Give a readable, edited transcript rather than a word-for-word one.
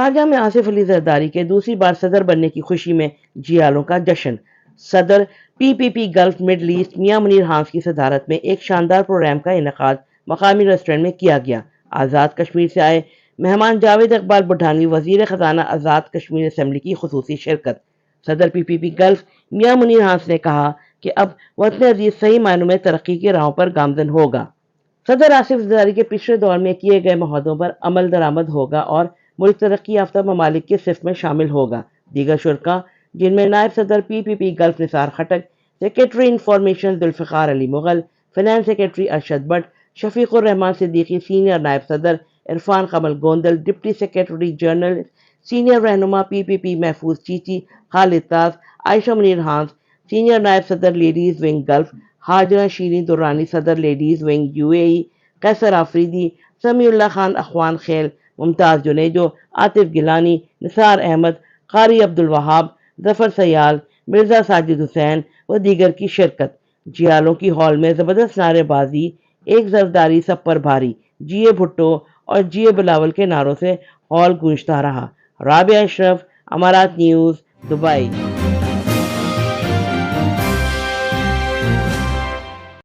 Sharjah میں آصف علی زرداری کے دوسری بار صدر بننے کی خوشی میں جیالوں کا جشن۔ صدر P P P golf middle asset میاں منیر ہانس کی صدارت میں ایک شاندار پروگرام کا انعقاد مقامی ریسٹورنٹ میں کیا گیا۔ آزاد کشمیر سے آئے مہمان جاوید اقبال بڈھانوی وزیر خزانہ آزاد کشمیر اسمبلی کی خصوصی شرکت۔ صدر پی پی پی گلف میاں منیر ہانس نے کہا کہ اب وطن عزیز صحیح معنوں میں ترقی کی راہوں پر گامزن ہوگا۔ صدر آصف زرداری کے پچھلے دور میں کیے گئے معاہدوں پر عمل درآمد ہوگا اور ملک ترقی یافتہ ممالک کی صف میں شامل ہوگا۔ دیگر شرکاء جن میں نائب صدر پی پی پی گلف Nisar Khattak, secretary information Zulfiqar Ali Mughal, finance secretary Arshad Butt, Shafiq ur Rahman Siddiqui senior نائب صدر، Irfan Qamar Gondal deputy secretary general, senior رہنما پی پی پی محفوظ چیچی، خالد تاز، عائشہ منیر ہانس سینئر نائب صدر لیڈیز ونگ گلف، ہاجرہ شیریں درانی صدر لیڈیز ونگ یو اے ای، قیصر آفریدی، سمیع اللہ خان اخوان خیل، ممتاز جنیجو، عاطف گیلانی، نثار احمد، قاری عبدالوہاب، ظفر سیال، مرزا ساجد حسین و دیگر کی شرکت۔ جیالوں کی ہال میں زبردست نعرے بازی، ایک زرداری سب پر بھاری، جیے بھٹو اور جیے بلاول کے نعروں سے ہال گونجتا رہا۔ رابعہ اشرف، امارات نیوز، دبئی۔